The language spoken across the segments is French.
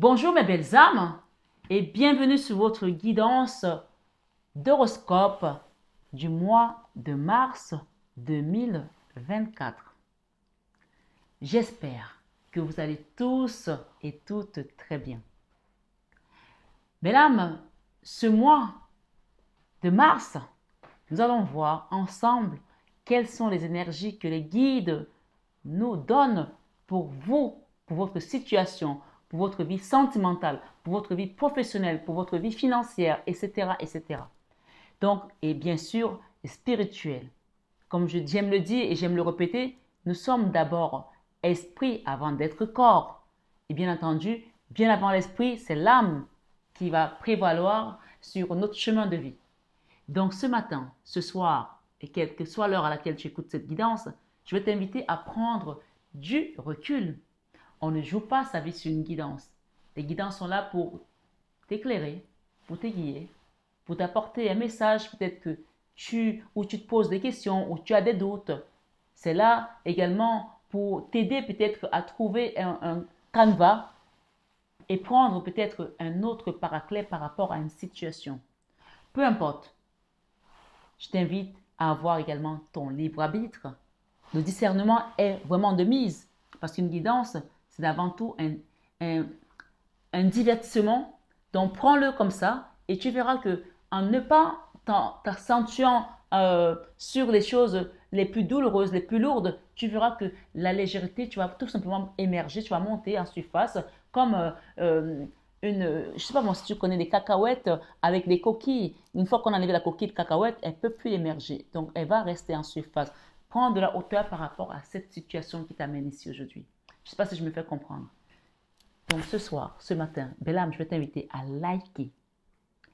Bonjour mes belles âmes et bienvenue sur votre guidance d'horoscope du mois de mars 2024. J'espère que vous allez tous et toutes très bien. Mesdames, ce mois de mars, nous allons voir ensemble quelles sont les énergies que les guides nous donnent pour vous, pour votre situation, pour votre vie sentimentale, pour votre vie professionnelle, pour votre vie financière, etc., etc. Donc, et bien sûr, spirituel. Comme j'aime le dire et j'aime le répéter, nous sommes d'abord esprit avant d'être corps. Et bien entendu, bien avant l'esprit, c'est l'âme qui va prévaloir sur notre chemin de vie. Donc, ce matin, ce soir, et quelle que soit l'heure à laquelle tu écoutes cette guidance, je vais t'inviter à prendre du recul. On ne joue pas sa vie sur une guidance. Les guidances sont là pour t'éclairer, pour t'aiguiller, pour t'apporter un message peut-être que où tu te poses des questions, où tu as des doutes. C'est là également pour t'aider peut-être à trouver un canevas et prendre peut-être un autre paraclet par rapport à une situation. Peu importe, je t'invite à avoir également ton libre arbitre. Le discernement est vraiment de mise parce qu'une guidance, c'est avant tout un divertissement. Donc, prends-le comme ça et tu verras que en ne pas t'accentuant sur les choses les plus douloureuses, les plus lourdes, tu verras que la légèreté, tu vas tout simplement émerger, tu vas monter en surface comme je ne sais pas moi si tu connais des cacahuètes avec des coquilles. Une fois qu'on a enlevé la coquille de cacahuète, elle ne peut plus émerger. Donc, elle va rester en surface. Prends de la hauteur par rapport à cette situation qui t'amène ici aujourd'hui. Je ne sais pas si je me fais comprendre. Donc, ce soir, ce matin, belle âme, je vais t'inviter à liker.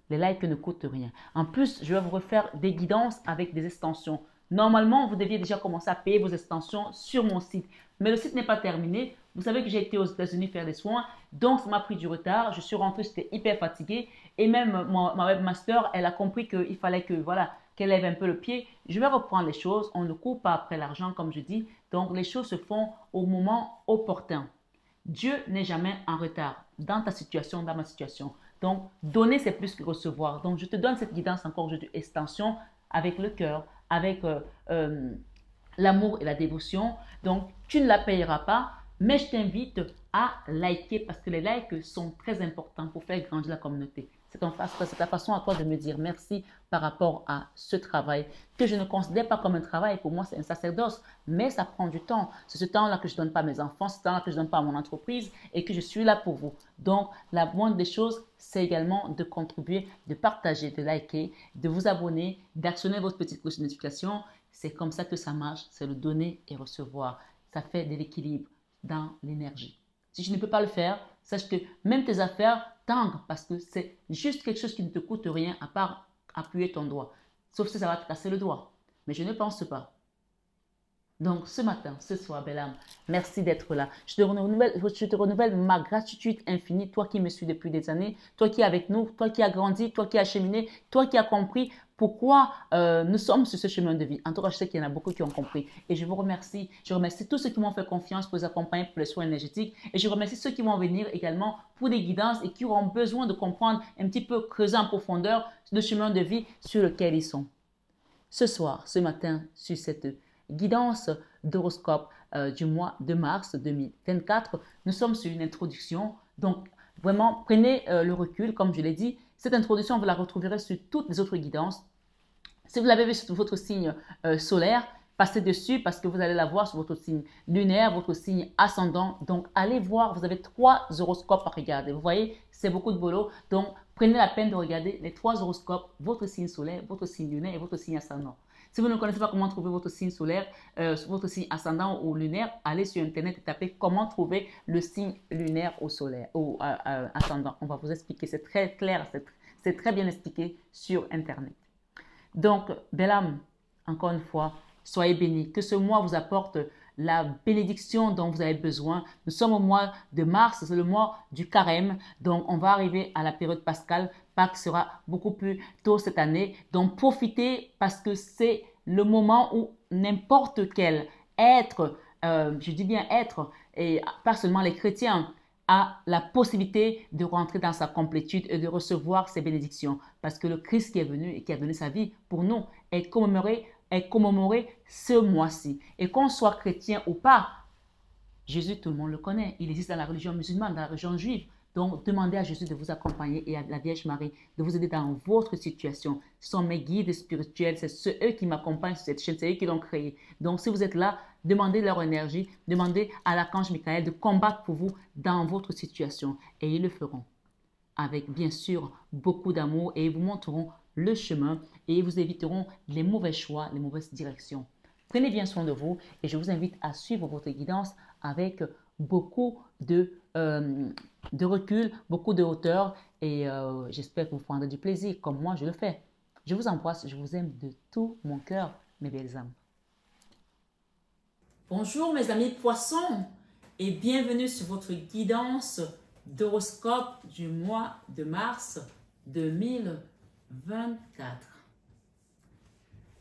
Les likes ne coûtent rien. En plus, je vais vous refaire des guidances avec des extensions. Normalement, vous deviez déjà commencer à payer vos extensions sur mon site. Mais le site n'est pas terminé. Vous savez que j'ai été aux États-Unis faire des soins. Donc, ça m'a pris du retard. Je suis rentrée, j'étais hyper fatiguée. Et même ma webmaster, elle a compris qu'il fallait que, voilà, qu'elle lève un peu le pied. Je vais reprendre les choses. On ne court pas après l'argent, comme je dis. Donc, les choses se font au moment opportun. Dieu n'est jamais en retard dans ta situation, dans ma situation. Donc, donner, c'est plus que recevoir. Donc, je te donne cette guidance encore aujourd'hui, extension, avec le cœur, avec l'amour et la dévotion. Donc, tu ne la payeras pas, mais je t'invite à liker parce que les likes sont très importants pour faire grandir la communauté. C'est ta façon à toi de me dire merci par rapport à ce travail que je ne considère pas comme un travail. Pour moi, c'est un sacerdoce, mais ça prend du temps. C'est ce temps-là que je ne donne pas à mes enfants, ce temps-là que je ne donne pas à mon entreprise et que je suis là pour vous. Donc, la moindre des choses, c'est également de contribuer, de partager, de liker, de vous abonner, d'actionner votre petite cloche de notification. C'est comme ça que ça marche, c'est le donner et recevoir. Ça fait de l'équilibre dans l'énergie. Si je ne peux pas le faire, sache que même tes affaires tanguent parce que c'est juste quelque chose qui ne te coûte rien à part appuyer ton doigt. Sauf si ça va te casser le doigt. Mais je ne pense pas. Donc, ce matin, ce soir, belle âme, merci d'être là. Je te renouvelle ma gratitude infinie, toi qui me suis depuis des années, toi qui es avec nous, toi qui as grandi, toi qui as cheminé, toi qui as compris pourquoi nous sommes sur ce chemin de vie. En tout cas, je sais qu'il y en a beaucoup qui ont compris. Et je vous remercie. Je remercie tous ceux qui m'ont fait confiance pour les accompagner pour les soins énergétiques. Et je remercie ceux qui vont venir également pour des guidances et qui auront besoin de comprendre un petit peu, creuser en profondeur le chemin de vie sur lequel ils sont. Ce soir, ce matin, sur cette guidance d'horoscope du mois de mars 2024. Nous sommes sur une introduction. Donc, vraiment, prenez le recul, comme je l'ai dit. Cette introduction, vous la retrouverez sur toutes les autres guidances. Si vous l'avez vu sur votre signe solaire, passez dessus parce que vous allez la voir sur votre signe lunaire, votre signe ascendant. Donc, allez voir, vous avez 3 horoscopes à regarder. Vous voyez, c'est beaucoup de boulot. Donc, prenez la peine de regarder les 3 horoscopes, votre signe solaire, votre signe lunaire et votre signe ascendant. Si vous ne connaissez pas comment trouver votre signe solaire, votre signe ascendant ou lunaire, allez sur Internet et tapez comment trouver le signe lunaire au solaire ou ascendant. On va vous expliquer, c'est très clair, c'est très bien expliqué sur Internet. Donc, belle âme, encore une fois, soyez bénis. Que ce mois vous apporte la bénédiction dont vous avez besoin. Nous sommes au mois de mars, c'est le mois du carême. Donc, on va arriver à la période pascale. Pâques sera beaucoup plus tôt cette année. Donc, profitez parce que c'est le moment où n'importe quel être, je dis bien être, et pas seulement les chrétiens, a la possibilité de rentrer dans sa complétude et de recevoir ses bénédictions. Parce que le Christ qui est venu et qui a donné sa vie pour nous est commémoré ce mois-ci. Et qu'on soit chrétien ou pas, Jésus, tout le monde le connaît. Il existe dans la religion musulmane, dans la religion juive. Donc, demandez à Jésus de vous accompagner et à la Vierge Marie de vous aider dans votre situation. Ce sont mes guides spirituels, c'est eux qui m'accompagnent sur cette chaîne, c'est eux qui l'ont créée. Donc, si vous êtes là, demandez leur énergie, demandez à l'archange Michael de combattre pour vous dans votre situation. Et ils le feront avec, bien sûr, beaucoup d'amour et ils vous montreront le chemin et ils vous éviteront les mauvais choix, les mauvaises directions. Prenez bien soin de vous et je vous invite à suivre votre guidance avec beaucoup de recul, beaucoup de hauteur et j'espère que vous prendrez du plaisir comme moi je le fais. Je vous embrasse, je vous aime de tout mon cœur, mes belles âmes. Bonjour mes amis poissons et bienvenue sur votre guidance d'horoscope du mois de mars 2024.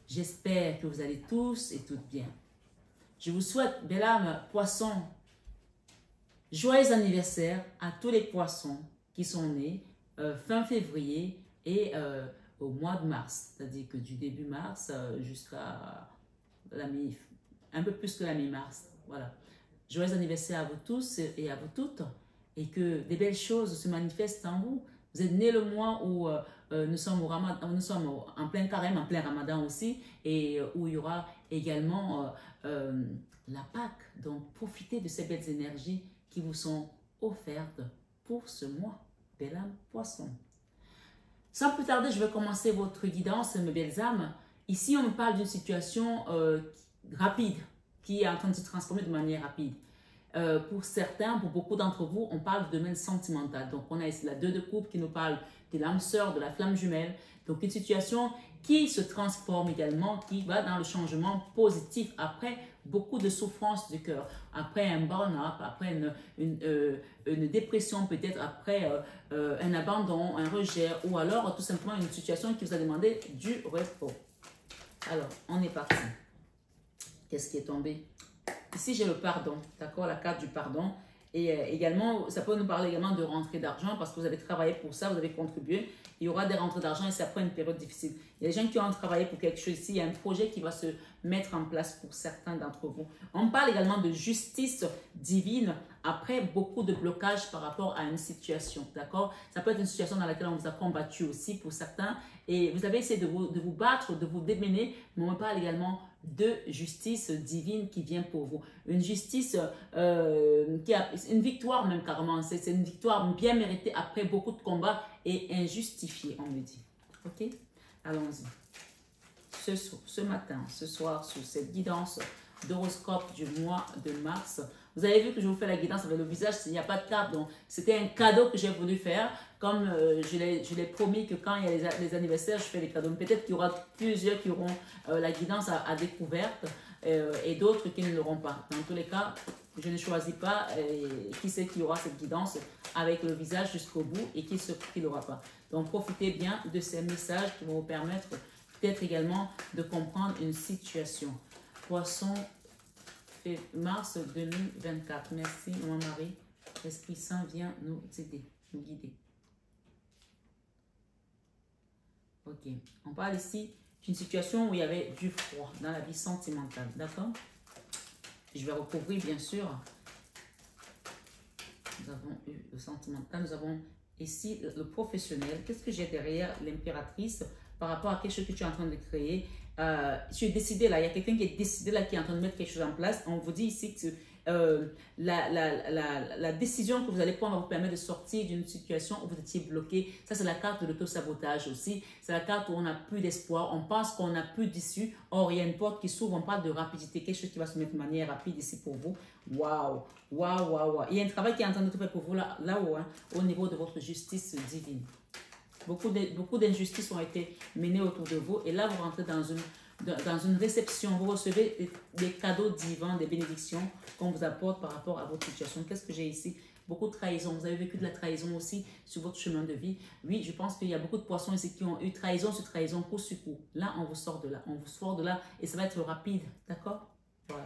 J'espère que vous allez tous et toutes bien. Je vous souhaite, belle âme poisson, joyeux anniversaire à tous les poissons qui sont nés fin février et au mois de mars. C'est-à-dire que du début mars jusqu'à un peu plus que la mi-mars. Voilà. Joyeux anniversaire à vous tous et à vous toutes et que des belles choses se manifestent en vous. Vous êtes nés le mois où nous sommes en plein carême, en plein ramadan aussi, et où il y aura également la Pâque. Donc, profitez de ces belles énergies qui vous sont offertes pour ce mois. Belle âme poisson. Sans plus tarder, je vais commencer votre guidance, mes belles âmes. Ici, on me parle d'une situation rapide, qui est en train de se transformer de manière rapide. Pour certains, pour beaucoup d'entre vous, on parle de domaine sentimental. Donc, on a ici la 2 de coupe qui nous parle de l'âme sœur, de la flamme jumelle. Donc, une situation qui se transforme également, qui va dans le changement positif après beaucoup de souffrance du cœur, après un burn-up, après une dépression peut-être, après un abandon, un rejet, ou alors tout simplement une situation qui vous a demandé du repos. Alors, on est parti. Qu'est-ce qui est tombé? Ici, j'ai le pardon, d'accord, la carte du pardon. Et également, ça peut nous parler également de rentrée d'argent parce que vous avez travaillé pour ça, vous avez contribué. Il y aura des rentrées d'argent et c'est après une période difficile. Il y a des gens qui ont travaillé pour quelque chose ici. Il y a un projet qui va se mettre en place pour certains d'entre vous. On parle également de justice divine après beaucoup de blocages par rapport à une situation, d'accord? Ça peut être une situation dans laquelle on vous a combattu aussi pour certains et vous avez essayé de vous battre, de vous démener, mais on parle également de justice divine qui vient pour vous. Une justice qui a une victoire même carrément. C'est une victoire bien méritée après beaucoup de combats et injustifiée, on me dit. Ok? Allons-y. Ce matin, ce soir, sur cette guidance d'horoscope du mois de mars, vous avez vu que je vous fais la guidance avec le visage, il n'y a pas de carte, donc c'était un cadeau que j'ai voulu faire. Comme je l'ai promis que quand il y a les anniversaires, je fais les cadeaux. Peut-être qu'il y aura plusieurs qui auront la guidance à découverte et d'autres qui ne l'auront pas. Dans tous les cas, je ne choisis pas qui c'est qui aura cette guidance avec le visage jusqu'au bout et qui ne l'aura pas. Donc, profitez bien de ces messages qui vont vous permettre peut-être également de comprendre une situation. Poisson, mars 2024. Merci, Maman Marie. L'Esprit Saint vient nous aider, nous guider. Ok. On parle ici d'une situation où il y avait du froid dans la vie sentimentale. D'accord? Je vais recouvrir, bien sûr. Nous avons eu le sentimental. Nous avons ici le professionnel. Qu'est-ce que j'ai derrière l'impératrice par rapport à quelque chose que tu es en train de créer? Tu es décidé là. Il y a quelqu'un qui est décidé là, qui est en train de mettre quelque chose en place. On vous dit ici que la décision que vous allez prendre va vous permettre de sortir d'une situation où vous étiez bloqué. Ça, c'est la carte de l'auto-sabotage aussi. C'est la carte où on n'a plus d'espoir. On pense qu'on n'a plus d'issue. Or, il y a une porte qui s'ouvre. On parle de rapidité. Quelque chose qui va se mettre de manière rapide ici pour vous. Waouh! Waouh, waouh, waouh. Il y a un travail qui est en train de se faire pour vous là-haut, hein, au niveau de votre justice divine. Beaucoup d'injustices ont été menées autour de vous. Et là, vous rentrez dans une réception. Vous recevez des cadeaux divins, des bénédictions qu'on vous apporte par rapport à votre situation. Qu'est-ce que j'ai ici? Beaucoup de trahison. Vous avez vécu de la trahison aussi sur votre chemin de vie. Oui, je pense qu'il y a beaucoup de poissons ici qui ont eu trahison sur trahison, coup sur coup. Là, on vous sort de là. On vous sort de là et ça va être rapide. D'accord? Voilà.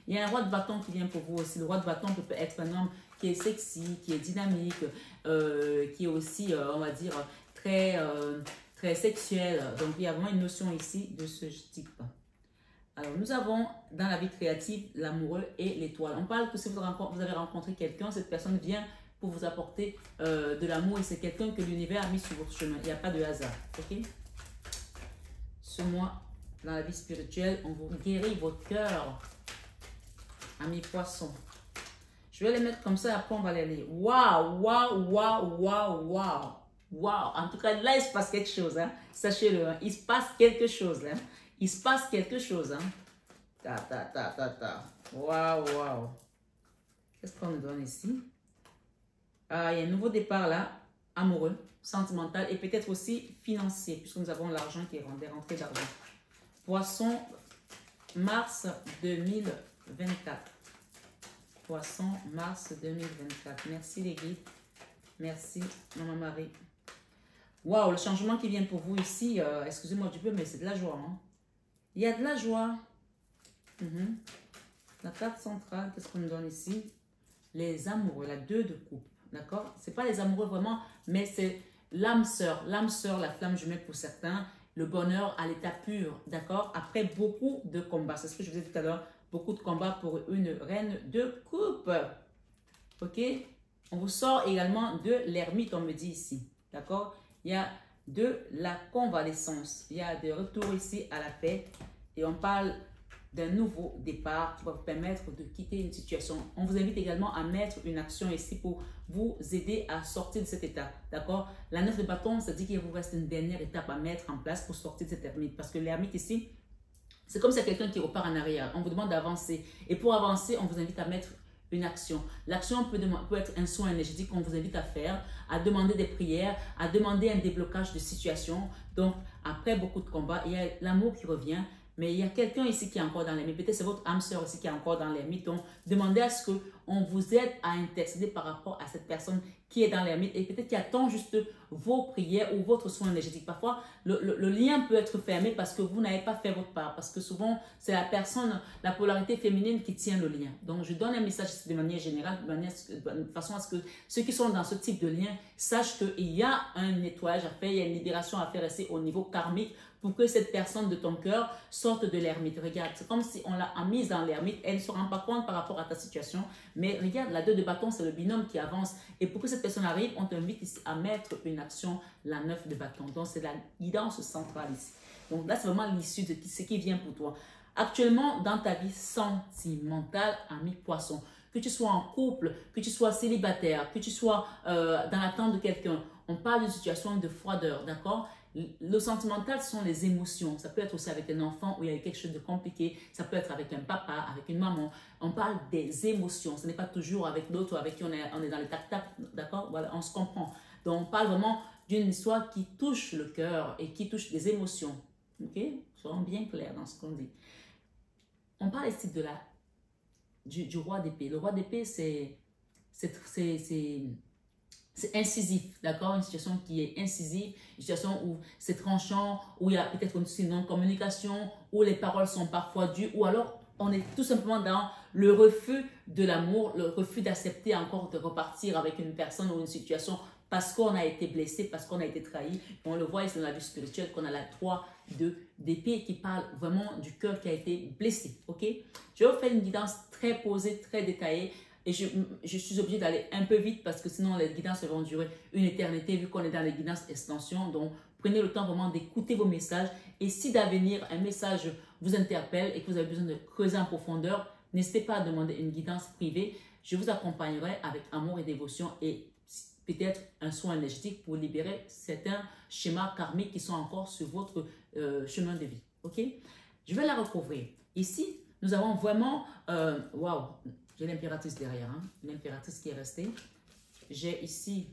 Il y a un roi de bâton qui vient pour vous aussi. Le roi de bâton peut être un homme qui est sexy, qui est dynamique, qui est aussi, on va dire, très sexuel. Donc, il y a vraiment une notion ici de ce type. Alors, nous avons dans la vie créative l'amoureux et l'étoile. On parle que si vous avez rencontré quelqu'un, cette personne vient pour vous apporter de l'amour et c'est quelqu'un que l'univers a mis sur votre chemin. Il n'y a pas de hasard. Ok? Ce mois, dans la vie spirituelle, on vous guérit votre cœur. Amis poissons. Je vais les mettre comme ça, après on va les lire. Waouh, waouh, waouh, waouh, waouh. Waouh. En tout cas, là, il se passe quelque chose. Hein. Sachez-le, hein. Il se passe quelque chose. Hein. Il se passe quelque chose. Hein. Ta, ta, ta, ta, ta. Waouh, waouh. Qu'est-ce qu'on nous donne ici? Ah, il y a un nouveau départ là, amoureux, sentimental et peut-être aussi financier, puisque nous avons l'argent qui est des rentrées d'argent. Poisson, mars 2024. Poisson, mars 2024. Merci les guides. Merci, Maman Marie. Waouh, le changement qui vient pour vous ici, excusez-moi du peu, mais c'est de la joie. Hein? Il y a de la joie. La carte centrale, qu'est-ce qu'on nous donne ici? Les amoureux, la 2 de coupe. D'accord? Ce n'est pas les amoureux vraiment, mais c'est l'âme sœur, la flamme jumelle pour certains, le bonheur à l'état pur. D'accord? Après beaucoup de combats. C'est ce que je vous disais tout à l'heure. Beaucoup de combats pour une reine de coupe. Ok? On vous sort également de l'ermite, on me dit ici. D'accord? Il y a de la convalescence. Il y a des retours ici à la paix. Et on parle d'un nouveau départ qui va vous permettre de quitter une situation. On vous invite également à mettre une action ici pour vous aider à sortir de cet état. D'accord? La 9 de bâton, ça dit qu'il vous reste une dernière étape à mettre en place pour sortir de cette ermite. Parce que l'ermite ici, c'est comme si c'est quelqu'un qui repart en arrière. On vous demande d'avancer. Et pour avancer, on vous invite à mettre une action. L'action peut être un soin énergétique qu'on vous invite à faire, à demander des prières, à demander un déblocage de situation. Donc, après beaucoup de combats, il y a l'amour qui revient. Mais il y a quelqu'un ici qui est encore dans les mythes. Peut-être c'est votre âme sœur ici qui est encore dans les mythes. Donc, demandez à ce qu'on vous aide à intercéder par rapport à cette personne qui est dans les mythes et peut-être qui attend juste vos prières ou votre soin énergétique. Parfois, le lien peut être fermé parce que vous n'avez pas fait votre part. Parce que souvent, c'est la personne, la polarité féminine qui tient le lien. Donc, je donne un message ici de manière générale, de façon à ce que ceux qui sont dans ce type de lien sachent qu'il y a un nettoyage à faire, il y a une libération à faire ici au niveau karmique pour que cette personne de ton cœur sorte de l'ermite. Regarde, c'est comme si on l'a mise dans l'ermite. Elle ne se rend pas compte par rapport à ta situation. Mais regarde, la 2 de bâton, c'est le binôme qui avance. Et pour que cette personne arrive, on t'invite ici à mettre une action, la 9 de bâton. Donc, c'est la guidance centrale ici. Donc là, c'est vraiment l'issue de ce qui vient pour toi. Actuellement, dans ta vie sentimentale, ami poisson, que tu sois en couple, que tu sois célibataire, que tu sois dans l'attente de quelqu'un, on parle d'une situation de froideur, d'accord? Le sentimental sont les émotions. Ça peut être aussi avec un enfant où il y a eu quelque chose de compliqué. Ça peut être avec un papa, avec une maman. On parle des émotions. Ce n'est pas toujours avec d'autres avec qui on est dans le tac-tac. D'accord? Voilà, on se comprend. Donc, on parle vraiment d'une histoire qui touche le cœur et qui touche des émotions. Ok? Soyons bien clairs dans ce qu'on dit. On parle ici du roi d'épée. Le roi d'épée, c'est incisif, d'accord? Une situation qui est incisive, une situation où c'est tranchant, où il y a peut-être une non-communication, où les paroles sont parfois dures, ou alors on est tout simplement dans le refus de l'amour, le refus d'accepter encore de repartir avec une personne ou une situation parce qu'on a été blessé, parce qu'on a été trahi. On le voit ici dans la vie spirituelle qu'on a la 3 d'épée qui parle vraiment du cœur qui a été blessé, ok? Je vais vous faire une guidance très posée, très détaillée. Et je suis obligée d'aller un peu vite parce que sinon les guidances vont durer une éternité vu qu'on est dans les guidances extension. Donc, prenez le temps vraiment d'écouter vos messages. Et si d'avenir, un message vous interpelle et que vous avez besoin de creuser en profondeur, n'hésitez pas à demander une guidance privée. Je vous accompagnerai avec amour et dévotion et peut-être un soin énergétique pour libérer certains schémas karmiques qui sont encore sur votre chemin de vie. Ok? Je vais la recouvrir. Ici, nous avons vraiment... Waouh! J'ai l'impératrice derrière, hein? L'impératrice qui est restée. J'ai ici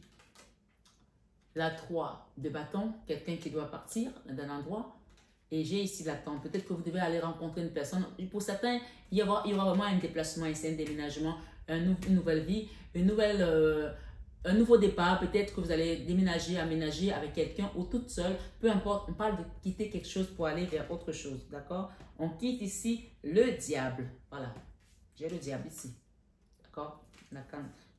la 3 de bâton, quelqu'un qui doit partir d'un endroit. Et j'ai ici l'attente. Peut-être que vous devez aller rencontrer une personne. Pour certains, il y aura vraiment un déplacement ici, un déménagement, une nouvelle vie, un nouveau départ. Peut-être que vous allez déménager, aménager avec quelqu'un ou toute seule. Peu importe, on parle de quitter quelque chose pour aller vers autre chose. D'accord? On quitte ici le diable. Voilà. J'ai le diable ici. D'accord?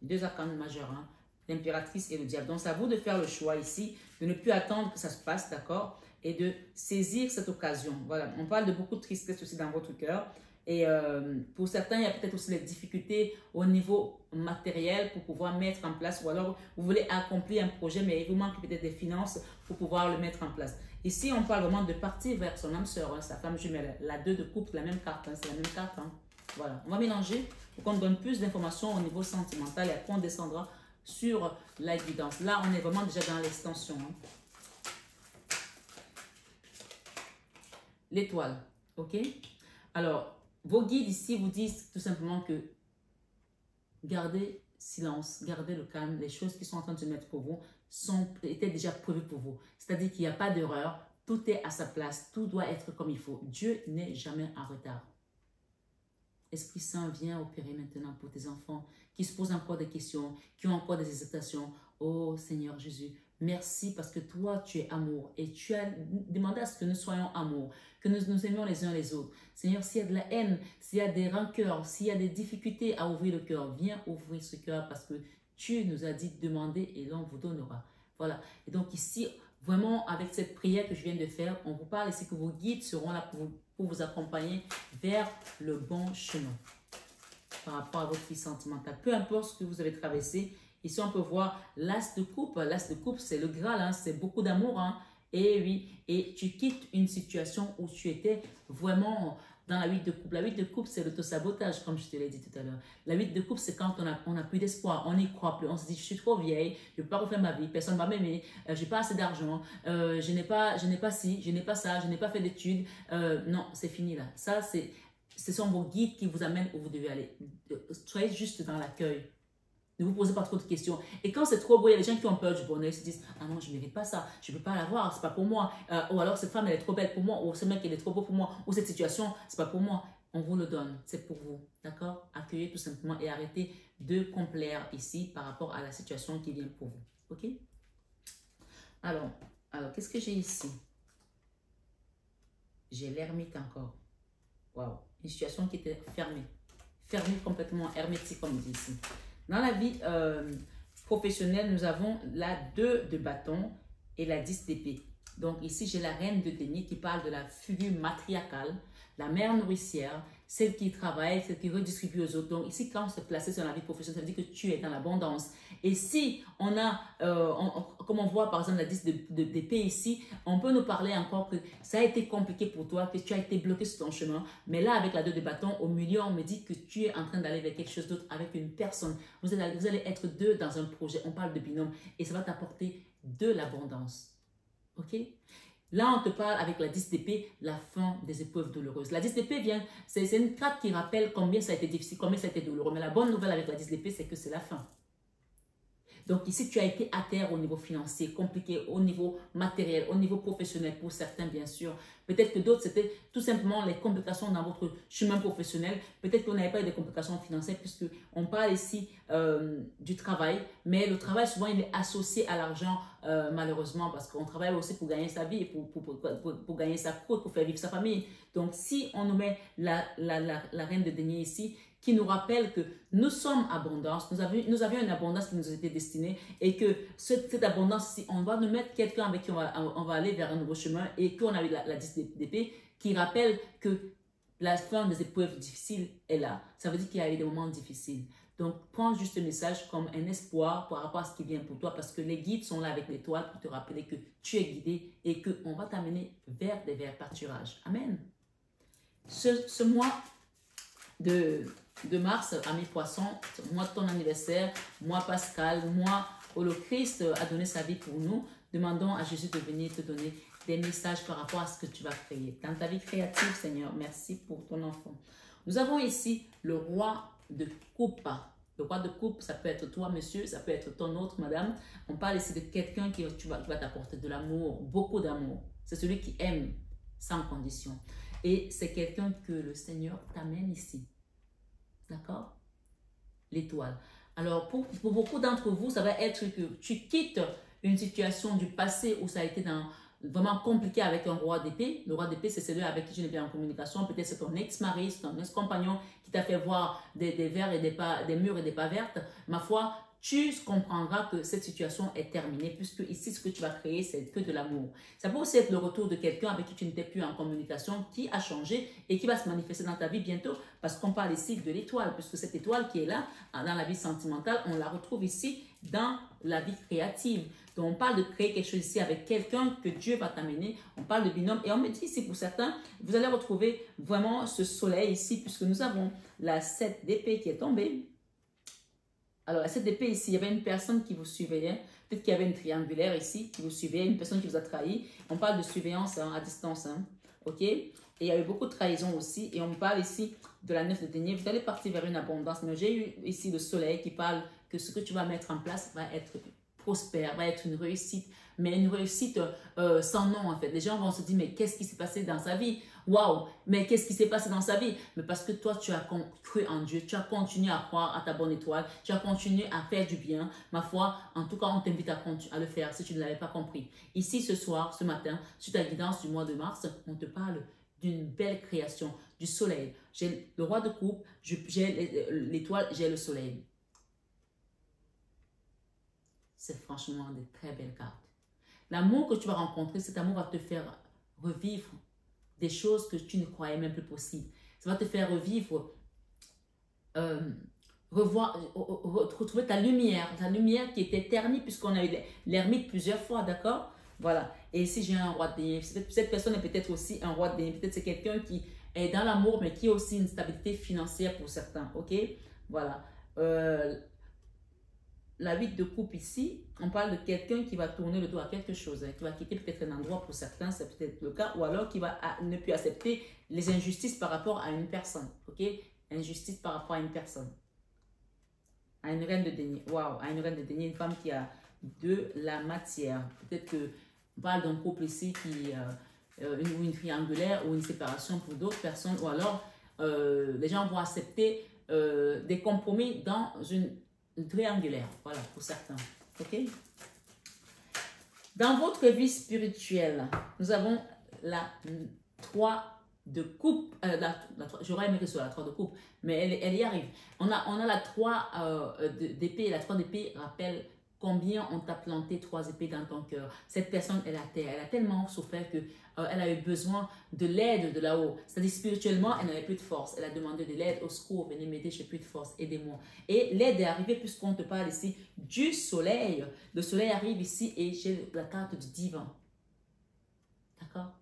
Deux arcanes majeures, hein? L'impératrice et le diable. Donc, c'est à vous de faire le choix ici, de ne plus attendre que ça se passe, d'accord? Et de saisir cette occasion. Voilà, on parle de beaucoup de tristesse aussi dans votre cœur. Et pour certains, il y a peut-être aussi les difficultés au niveau matériel pour pouvoir mettre en place. Ou alors, vous voulez accomplir un projet, mais il vous manque peut-être des finances pour pouvoir le mettre en place. Ici, on parle vraiment de partir vers son âme sœur, hein, sa femme jumelle. La 2 de couple, la même carte, hein, c'est la même carte. Hein. Voilà, on va mélanger pour qu'on donne plus d'informations au niveau sentimental et après on descendra sur la guidance. Là, on est vraiment déjà dans l'extension. Hein. L'étoile, ok? Alors, vos guides ici vous disent tout simplement que gardez silence, gardez le calme. Les choses qui sont en train de se mettre pour vous étaient déjà prévues pour vous. C'est-à-dire qu'il n'y a pas d'erreur, tout est à sa place, tout doit être comme il faut. Dieu n'est jamais en retard. Esprit Saint, viens opérer maintenant pour tes enfants qui se posent encore des questions, qui ont encore des hésitations. Oh Seigneur Jésus, merci parce que toi, tu es amour et tu as demandé à ce que nous soyons amour, que nous nous aimions les uns les autres. Seigneur, s'il y a de la haine, s'il y a des rancœurs, s'il y a des difficultés à ouvrir le cœur, viens ouvrir ce cœur parce que tu nous as dit de demander et l'on vous donnera. Voilà. Et donc ici, vraiment, avec cette prière que je viens de faire, on vous parle ici que vos guides seront là pour vous accompagner vers le bon chemin par rapport à votre vie sentimentale. Peu importe ce que vous avez traversé, ici on peut voir l'as de coupe. L'as de coupe, c'est le Graal, hein, c'est beaucoup d'amour. Hein, et oui, et tu quittes une situation où tu étais vraiment dans la 8 de coupe. La 8 de coupe, c'est l'autosabotage, comme je te l'ai dit tout à l'heure. La 8 de coupe, c'est quand on a plus d'espoir, on n'y croit plus, on se dit, je suis trop vieille, je ne peux pas refaire ma vie, personne ne va m'aimer, je n'ai pas assez d'argent, je n'ai pas ci, je n'ai pas ça, je n'ai pas fait d'études. Non, c'est fini là. Ça, ce sont vos guides qui vous amènent où vous devez aller. Soyez juste dans l'accueil. Ne vous posez pas trop de questions. Et quand c'est trop beau, il y a des gens qui ont peur du bonheur. Ils se disent, ah non, je ne mérite pas ça. Je ne peux pas l'avoir, c'est pas pour moi. Ou alors, cette femme, elle est trop belle pour moi. Ou ce mec, il est trop beau pour moi. Ou cette situation, c'est pas pour moi. On vous le donne. C'est pour vous. D'accord? Accueillez tout simplement et arrêtez de complaire ici par rapport à la situation qui vient pour vous. OK? Alors qu'est-ce que j'ai ici? J'ai l'ermite encore. Waouh! Une situation qui était fermée. Fermée complètement, hermétique, comme on dit ici. Dans la vie professionnelle, nous avons la 2 de bâton et la 10 d'épée. Donc ici, j'ai la reine de denier qui parle de la figure matriarcale, la mère nourricière, celle qui travaille, celle qui redistribue aux autres. Donc ici, quand on se place sur la vie professionnelle, ça veut dire que tu es dans l'abondance. Et si on a, comme on voit par exemple la 10 d'épée ici, on peut nous parler encore que ça a été compliqué pour toi, que tu as été bloqué sur ton chemin. Mais là, avec la 2 de bâton, au milieu, on me dit que tu es en train d'aller vers quelque chose d'autre avec une personne. Vous allez être deux dans un projet. On parle de binôme et ça va t'apporter de l'abondance. OK? Là, on te parle avec la 10 d'épée, la fin des épreuves douloureuses. La 10 d'épée vient, c'est une carte qui rappelle combien ça a été difficile, combien ça a été douloureux. Mais la bonne nouvelle avec la 10 d'épée, c'est que c'est la fin. Donc ici, tu as été à terre au niveau financier, compliqué au niveau matériel, au niveau professionnel pour certains, bien sûr. Peut-être que d'autres, c'était tout simplement les complications dans votre chemin professionnel. Peut-être qu'on n'avait pas eu des complications financières puisqu'on parle ici du travail. Mais le travail, souvent, il est associé à l'argent, malheureusement, parce qu'on travaille aussi pour gagner sa vie, pour gagner sa croûte, pour faire vivre sa famille. Donc, si on nous met la reine de denier ici, qui nous rappelle que nous sommes abondance, nous avions une abondance qui nous était destinée et que cette abondance, si on va nous mettre quelqu'un avec qui on va aller vers un nouveau chemin et qu'on a eu la 10 d'épée qui rappelle que la fin des épreuves difficiles est là. Ça veut dire qu'il y a eu des moments difficiles. Donc, prends juste ce message comme un espoir par rapport à ce qui vient pour toi parce que les guides sont là avec l'étoile pour te rappeler que tu es guidé et qu'on va t'amener vers des verts pâturages. Amen. Ce mois de mars, ami poisson, mois de ton anniversaire, mois pascal, mois où le Christ a donné sa vie pour nous, demandons à Jésus de venir te donner des messages par rapport à ce que tu vas créer. Dans ta vie créative, Seigneur, merci pour ton enfant. Nous avons ici le roi de coupe. Le roi de coupe, ça peut être toi, monsieur, ça peut être ton autre, madame. On parle ici de quelqu'un qui va t'apporter de l'amour, beaucoup d'amour. C'est celui qui aime sans condition. Et c'est quelqu'un que le Seigneur t'amène ici. D'accord? L'étoile. Alors, pour beaucoup d'entre vous, ça va être que tu quittes une situation du passé où ça a été vraiment compliqué avec un roi d'épée. Le roi d'épée, c'est celui avec qui tu n'es pas en communication. Peut-être c'est ton ex-mari, c'est ton ex-compagnon qui t'a fait voir des vers et des murs et des pas vertes. Ma foi, tu comprendras que cette situation est terminée puisque ici, ce que tu vas créer, c'est que de l'amour. Ça peut aussi être le retour de quelqu'un avec qui tu n'étais plus en communication, qui a changé et qui va se manifester dans ta vie bientôt parce qu'on parle ici de l'étoile, puisque cette étoile qui est là, dans la vie sentimentale, on la retrouve ici dans la vie créative. Donc, on parle de créer quelque chose ici avec quelqu'un que Dieu va t'amener. On parle de binôme. Et on me dit ici, pour certains, vous allez retrouver vraiment ce soleil ici, puisque nous avons la 7 d'épée qui est tombée. Alors, la 7 d'épée ici, il y avait une personne qui vous surveillait. Peut-être qu'il y avait une triangulaire ici qui vous surveillait, une personne qui vous a trahi. On parle de surveillance à distance. OK? Et il y a eu beaucoup de trahison aussi. Et on me parle ici de la 9 de denier. Vous allez partir vers une abondance. Mais j'ai eu ici le soleil qui parle que ce que tu vas mettre en place va être prospère, va être une réussite, mais une réussite sans nom en fait. Les gens vont se dire, mais qu'est-ce qui s'est passé dans sa vie? Waouh, mais qu'est-ce qui s'est passé dans sa vie? Mais parce que toi, tu as cru en Dieu, tu as continué à croire à ta bonne étoile, tu as continué à faire du bien. Ma foi, en tout cas, on t'invite à le faire si tu ne l'avais pas compris. Ici, ce soir, ce matin, sur ta guidance du mois de mars, on te parle d'une belle création, du soleil. J'ai le roi de coupe, j'ai l'étoile, j'ai le soleil. C'est franchement des très belles cartes. L'amour que tu vas rencontrer, cet amour va te faire revivre des choses que tu ne croyais même plus possibles. Ça va te faire revivre, retrouver ta lumière qui était ternie puisqu'on a eu l'ermite plusieurs fois, d'accord? Voilà. Et ici, j'ai un roi de denier. Cette personne est peut-être aussi un roi de denier. Peut-être c'est quelqu'un qui est dans l'amour, mais qui a aussi une stabilité financière pour certains, ok? Voilà. La 8 de coupe ici, on parle de quelqu'un qui va tourner le dos à quelque chose, qui va quitter peut-être un endroit pour certains, c'est peut-être le cas, ou alors qui va ne plus accepter les injustices par rapport à une personne, ok? Injustice par rapport à une personne. À une reine de denier, waouh, à une reine de denier, une femme qui a de la matière. Peut-être qu'on parle d'un couple ici qui, une triangulaire ou une séparation pour d'autres personnes, ou alors les gens vont accepter des compromis dans une triangulaire, voilà, pour certains, ok? Dans votre vie spirituelle, nous avons la 3 de coupe, j'aurais aimé que ce soit la 3 de coupe, mais elle y arrive. On a la 3 d'épée, la 3 d'épée rappelle combien on t'a planté 3 épées dans ton cœur. Cette personne, elle a tellement souffert que elle a eu besoin de l'aide de là-haut. C'est-à-dire spirituellement, elle n'avait plus de force. Elle a demandé de l'aide, au secours, venez m'aider, je n'ai plus de force, aidez-moi. Et l'aide est arrivée puisqu'on te parle ici du soleil. Le soleil arrive ici et j'ai la carte du divin. D'accord?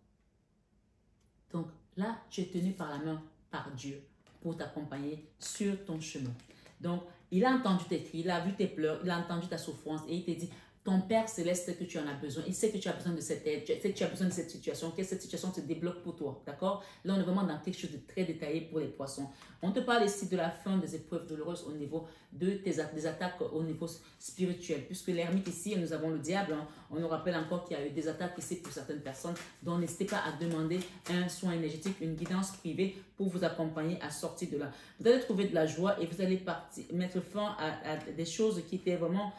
Donc là, tu es tenu par la main, par Dieu, pour t'accompagner sur ton chemin. Donc, il a entendu tes cris, il a vu tes pleurs, il a entendu ta souffrance et il te dit, ton Père Céleste sait que tu en as besoin. Il sait que tu as besoin de cette aide, il sait que tu as besoin de cette situation, que cette situation se débloque pour toi. D'accord? Là, on est vraiment dans quelque chose de très détaillé pour les poissons. On te parle ici de la fin des épreuves douloureuses au niveau des attaques au niveau spirituel. Puisque l'ermite ici, nous avons le diable. Hein. On nous rappelle encore qu'il y a eu des attaques ici pour certaines personnes. Donc, n'hésitez pas à demander un soin énergétique, une guidance privée pour vous accompagner à sortir de là. Vous allez trouver de la joie et vous allez mettre fin à des choses qui étaient vraiment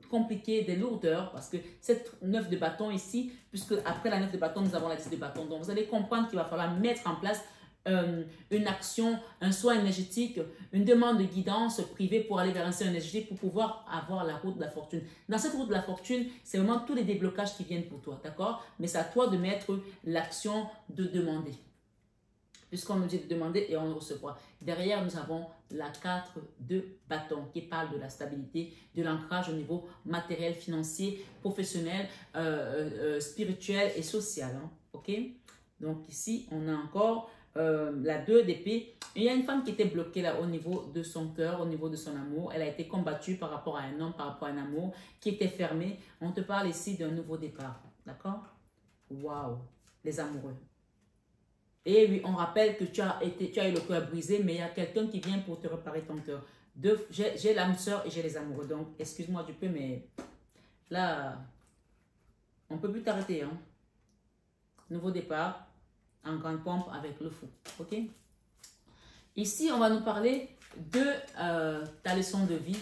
compliquées, des lourdeurs, parce que cette 9 de bâton ici, puisque après la 9 de bâton, nous avons la 10 de bâton. Donc, vous allez comprendre qu'il va falloir mettre en place une action, un soin énergétique, une demande de guidance privée pour aller vers un soin énergétique pour pouvoir avoir la route de la fortune. Dans cette route de la fortune, c'est vraiment tous les déblocages qui viennent pour toi, d'accord? Mais c'est à toi de mettre l'action de demander. Puisqu'on nous dit de demander et on le recevra. Derrière, nous avons la 4 de bâton qui parle de la stabilité, de l'ancrage au niveau matériel, financier, professionnel, spirituel et social. Hein, ok? Donc ici, on a encore la 2 d'épée. Il y a une femme qui était bloquée là au niveau de son cœur, au niveau de son amour. Elle a été combattue par rapport à un homme, par rapport à un amour qui était fermé. On te parle ici d'un nouveau départ. D'accord? Waouh! Les amoureux. Et oui, on rappelle que tu as eu le cœur brisé, mais il y a quelqu'un qui vient pour te réparer ton cœur. J'ai l'âme sœur et j'ai les amoureux. Donc, excuse-moi du peu, mais là, on ne peut plus t'arrêter. Hein. Nouveau départ, en grande pompe avec le fou. Ok? Ici, on va nous parler de ta leçon de vie.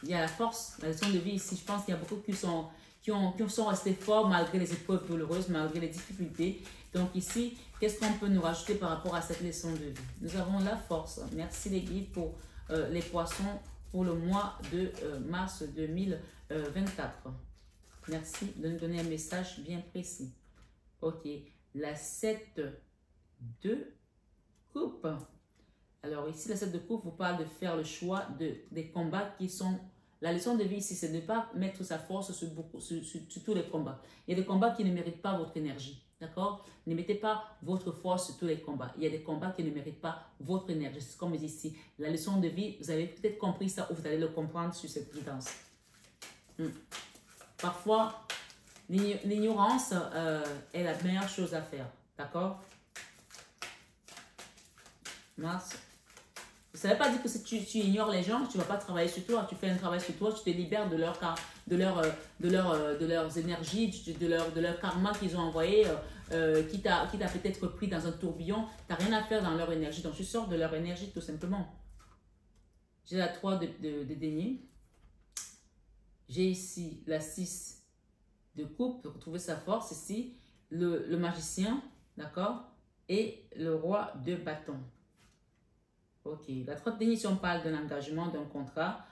il y a la force, la leçon de vie ici. Je pense qu'il y a beaucoup qui sont restés forts malgré les épreuves douloureuses, malgré les difficultés. Donc ici, qu'est-ce qu'on peut nous rajouter par rapport à cette leçon de vie? Nous avons la force. Merci les guides pour les poissons pour le mois de mars 2024. Merci de nous donner un message bien précis. Ok, la 7 de coupe. Alors ici, la 7 de coupe vous parle de faire le choix des combats qui sont... La leçon de vie ici, c'est de ne pas mettre sa force sur tous les combats. Il y a des combats qui ne méritent pas votre énergie. D'accord? Ne mettez pas votre force sur tous les combats. Il y a des combats qui ne méritent pas votre énergie. C'est comme ici. La leçon de vie, vous avez peut-être compris ça ou vous allez le comprendre sur cette guidance. Parfois, l'ignorance est la meilleure chose à faire. D'accord? Mars. Ça ne veut pas dire que si tu ignores les gens, tu ne vas pas travailler sur toi. Tu fais un travail sur toi, tu te libères de leurs énergies, de leur karma qu'ils ont envoyé, qui t'a peut-être pris dans un tourbillon. Tu n'as rien à faire dans leur énergie. Donc, tu sors de leur énergie tout simplement. J'ai la 3 de denier. J'ai ici la 6 de coupe, pour retrouver sa force ici. Le magicien, d'accord? Et le roi de bâton. Ok, la 3 de denier, si on parle d'un engagement, d'un contrat,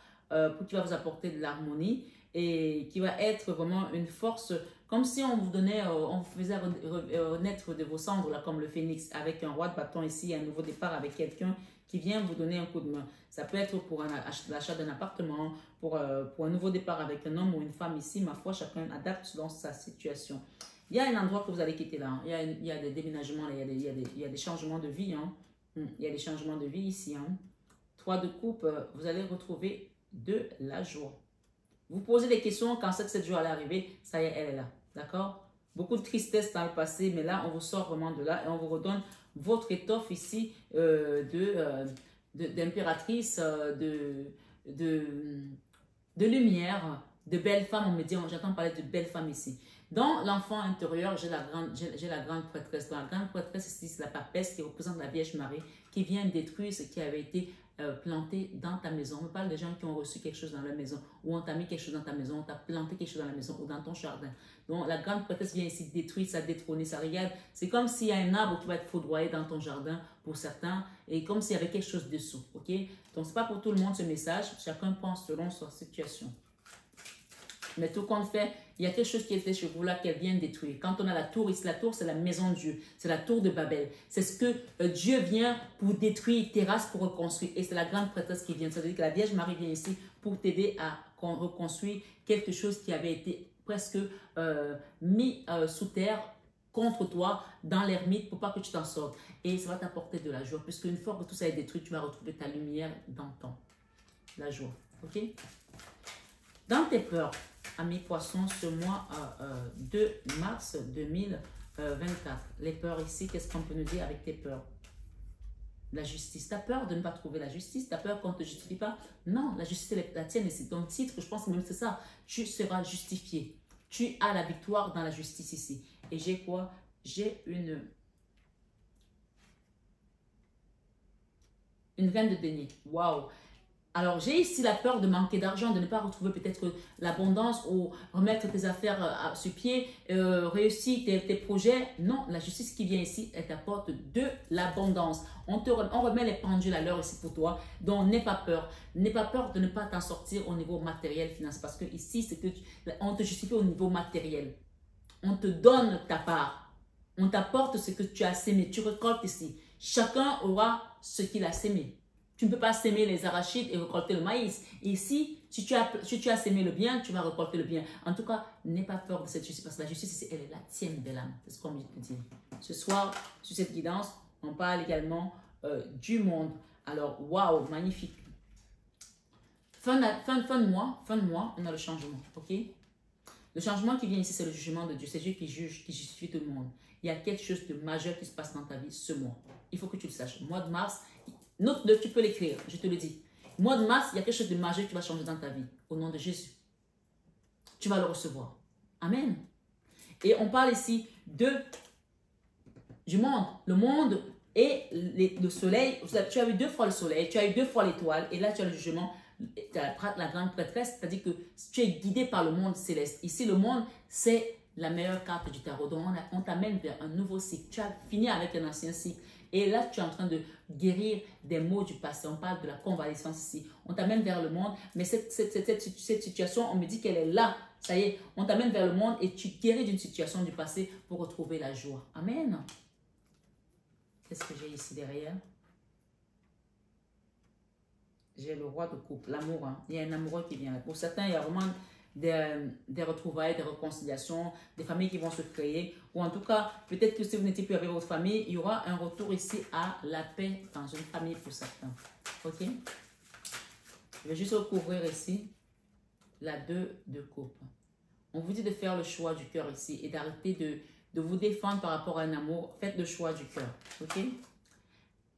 qui va vous apporter de l'harmonie et qui va être vraiment une force, comme si on vous donnait, on vous faisait renaître de vos cendres, là, comme le phénix, avec un roi de bâton ici, un nouveau départ avec quelqu'un qui vient vous donner un coup de main. Ça peut être pour l'achat d'un appartement, pour un nouveau départ avec un homme ou une femme ici, ma foi, chacun adapte selon sa situation. Il y a un endroit que vous allez quitter là, hein. Il y a des déménagements, là. Il y a des changements de vie, hein. Il y a des changements de vie ici. Hein. 3 de coupe, vous allez retrouver de la joie. Vous posez des questions quand cette joie allait arriver, ça y est, elle est là. D'accord? Beaucoup de tristesse dans le passé, mais là, on vous sort vraiment de là et on vous redonne votre étoffe ici d'impératrice, de lumière, de belles femmes. On me dit, j'entends parler de belles femmes ici. Dans l'enfant intérieur, j'ai la grande prêtresse. Dans la grande prêtresse, ici, c'est la papesse qui représente la Vierge Marie, qui vient détruire ce qui avait été planté dans ta maison. On me parle de gens qui ont reçu quelque chose dans leur maison, ou on t'a mis quelque chose dans ta maison, on t'a planté quelque chose dans la maison, ou dans ton jardin. Donc, la grande prêtresse vient ici détruire, ça détrôner, ça regarde. C'est comme s'il y a un arbre qui va être foudroyé dans ton jardin pour certains, et comme s'il y avait quelque chose dessous. Ok? Donc, ce n'est pas pour tout le monde ce message. Chacun pense selon sa situation. Mais tout compte fait, il y a quelque chose qui était chez vous là qu'elle vient détruire. Quand on a la tour, ici la tour c'est la maison de Dieu, c'est la tour de Babel. C'est ce que Dieu vient pour détruire, terrasse pour reconstruire. Et c'est la grande prêtresse qui vient. Ça veut dire que la Vierge Marie vient ici pour t'aider à reconstruire quelque chose qui avait été presque mis sous terre contre toi dans l'ermite pour pas que tu t'en sortes. Et ça va t'apporter de la joie. Puisque une fois que tout ça est détruit, tu vas retrouver ta lumière dans la joie. Ok? Dans tes peurs, amis poissons, ce mois de mars 2024. Les peurs ici, qu'est-ce qu'on peut nous dire avec tes peurs? La justice. Tu as peur de ne pas trouver la justice? Tu as peur qu'on ne te justifie pas? Non, la justice est la tienne. Et c'est ton titre, je pense que même c'est ça. Tu seras justifié. Tu as la victoire dans la justice ici. Et j'ai quoi? J'ai une reine de denier. Waouh! Alors, j'ai ici la peur de manquer d'argent, de ne pas retrouver peut-être l'abondance ou remettre tes affaires sur pied, réussir tes projets. Non, la justice qui vient ici, elle t'apporte de l'abondance. On remet les pendules à l'heure ici pour toi. Donc, n'aie pas peur. N'aie pas peur de ne pas t'en sortir au niveau matériel, financier. Parce que ici, on te justifie au niveau matériel. On te donne ta part. On t'apporte ce que tu as sémé. Tu récoltes ici. Chacun aura ce qu'il a sémé. Tu ne peux pas s'aimer les arachides et récolter le maïs. Ici, si tu as sémé le bien, tu vas récolter le bien. En tout cas, n'aie pas peur de cette justice parce que la justice, elle est la tienne, belle âme. C'est ce qu'on me dit. Ce soir, sur cette guidance, on parle également du monde. Alors, waouh, magnifique. Fin de mois, on a le changement. Ok? Le changement qui vient ici, c'est le jugement de Dieu. C'est Dieu qui juge, qui justifie tout le monde. Il y a quelque chose de majeur qui se passe dans ta vie ce mois. Il faut que tu le saches. Mois de mars, note-le, tu peux l'écrire, je te le dis. Mois de mars, il y a quelque chose de majeur qui va changer dans ta vie. Au nom de Jésus. Tu vas le recevoir. Amen. Et on parle ici du monde. Le monde et le soleil. Tu as eu 2 fois le soleil, tu as eu 2 fois l'étoile. Et là, tu as le jugement. la grande prêtresse, c'est-à-dire que tu es guidé par le monde céleste. Ici, le monde, c'est la meilleure carte du tarot. Donc, on t'amène vers un nouveau cycle. Tu as fini avec un ancien cycle. Et là, tu es en train de guérir des maux du passé. On parle de la convalescence ici. On t'amène vers le monde, mais cette situation, on me dit qu'elle est là. Ça y est, on t'amène vers le monde et tu guéris d'une situation du passé pour retrouver la joie. Amen. Qu'est-ce que j'ai ici derrière? J'ai le roi de coupe, l'amour. Hein. Il y a un amoureux qui vient là. Pour certains, il y a vraiment des retrouvailles, des réconciliations, des familles qui vont se créer. Ou en tout cas, peut-être que si vous n'étiez plus avec votre famille, il y aura un retour ici à la paix dans une famille pour certains. Ok? Je vais juste recouvrir ici la 2 de coupe. On vous dit de faire le choix du cœur ici et d'arrêter de vous défendre par rapport à un amour. Faites le choix du cœur. Ok?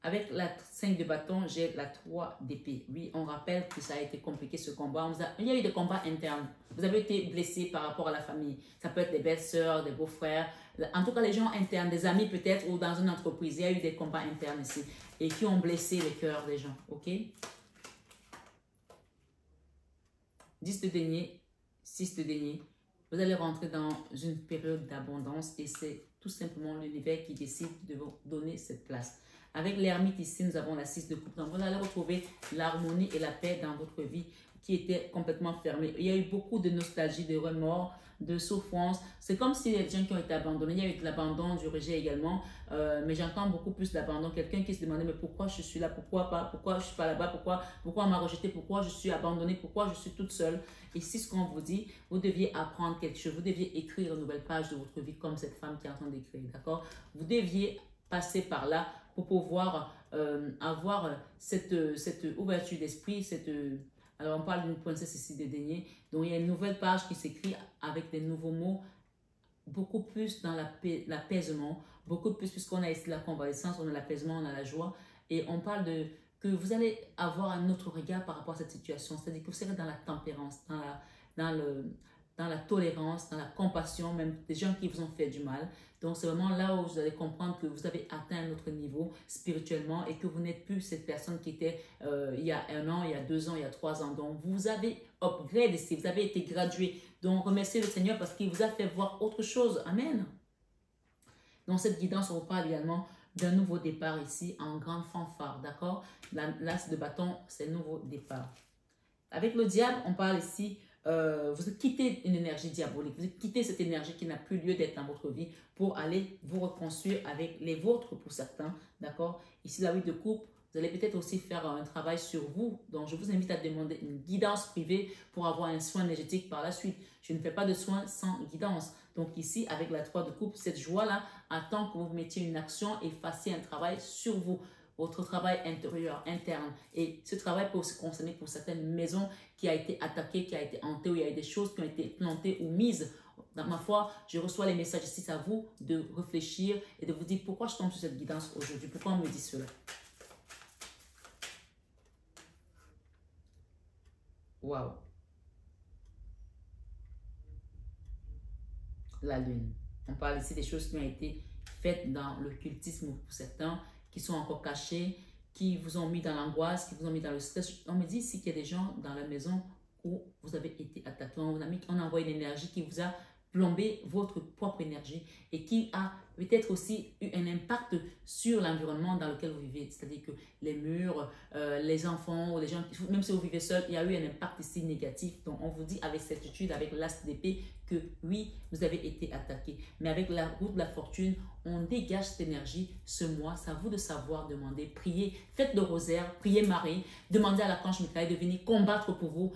Avec la 5 de bâton, j'ai la 3 d'épée. Oui, on rappelle que ça a été compliqué ce combat. Il y a eu des combats internes. Vous avez été blessé par rapport à la famille. Ça peut être des belles-sœurs, des beaux-frères. En tout cas, les gens internes, des amis peut-être ou dans une entreprise. Il y a eu des combats internes ici et qui ont blessé les cœurs des gens. Ok? 10 de denier, 6 de denier. Vous allez rentrer dans une période d'abondance et c'est tout simplement l'univers qui décide de vous donner cette place. Avec l'ermite ici, nous avons la 6 de coupe. Donc, vous allez retrouver l'harmonie et la paix dans votre vie qui était complètement fermée. Il y a eu beaucoup de nostalgie, de remords, de souffrance. C'est comme si les gens qui ont été abandonnés, il y a eu de l'abandon, du rejet également. Mais j'entends beaucoup plus d'abandon. Quelqu'un qui se demandait, mais pourquoi je suis là? Pourquoi pas? Pourquoi je ne suis pas là-bas? Pourquoi on m'a rejeté? Pourquoi je suis abandonnée? Pourquoi je suis toute seule? Et si ce qu'on vous dit, vous deviez apprendre quelque chose. Vous deviez écrire une nouvelle page de votre vie comme cette femme qui est en train d'écrire. D'accord? Vous deviez passer par là pour pouvoir avoir cette ouverture d'esprit, alors on parle d'une princesse ici de denier, donc il y a une nouvelle page qui s'écrit avec des nouveaux mots, beaucoup plus dans l'apaisement, beaucoup plus puisqu'on a ici la convalescence, on a l'apaisement, on a la joie, et on parle que vous allez avoir un autre regard par rapport à cette situation, c'est-à-dire que vous serez dans la tempérance, dans la tolérance, dans la compassion, même des gens qui vous ont fait du mal. Donc, c'est vraiment là où vous allez comprendre que vous avez atteint un autre niveau spirituellement et que vous n'êtes plus cette personne qui était il y a 1 an, il y a 2 ans, il y a 3 ans. Donc, vous avez upgrade ici, vous avez été gradué. Donc, remerciez le Seigneur parce qu'il vous a fait voir autre chose. Amen. Donc, cette guidance, on parle également d'un nouveau départ ici en grande fanfare, d'accord? L'as de bâton, c'est nouveau départ. Avec le diable, on parle ici vous quittez une énergie diabolique, vous quittez cette énergie qui n'a plus lieu d'être dans votre vie pour aller vous reconstruire avec les vôtres pour certains, d'accord? Ici, la 8 de coupe, vous allez peut-être aussi faire un travail sur vous. Donc, je vous invite à demander une guidance privée pour avoir un soin énergétique par la suite. Je ne fais pas de soins sans guidance. Donc, ici, avec la 3 de coupe, cette joie-là attend que vous mettiez une action et fassiez un travail sur vous. Votre travail intérieur, interne. Et ce travail peut aussi concerner pour certaines maisons qui a été attaquée, qui a été hantée, où il y a eu des choses qui ont été plantées ou mises. Dans ma foi, je reçois les messages ici, c'est à vous de réfléchir et de vous dire pourquoi je tombe sur cette guidance aujourd'hui, pourquoi on me dit cela. Waouh. La lune. On parle ici des choses qui ont été faites dans le cultisme pour certains, qui sont encore cachés, qui vous ont mis dans l'angoisse, qui vous ont mis dans le stress. On me dit ici qu'il y a des gens dans la maison où vous avez été attaqué. On a envoyé une énergie qui vous a plombé votre propre énergie et qui a peut-être aussi eu un impact sur l'environnement dans lequel vous vivez. C'est-à-dire que les murs, les enfants, ou les gens, même si vous vivez seul, il y a eu un impact ici négatif. Donc, on vous dit avec certitude, avec l'as d'épée, que oui, vous avez été attaqué. Mais avec la roue de la fortune, on dégage cette énergie ce mois. C'est à vous de savoir demander, prier, faites le rosaire, priez Marie, demandez à l'archange Michael de venir combattre pour vous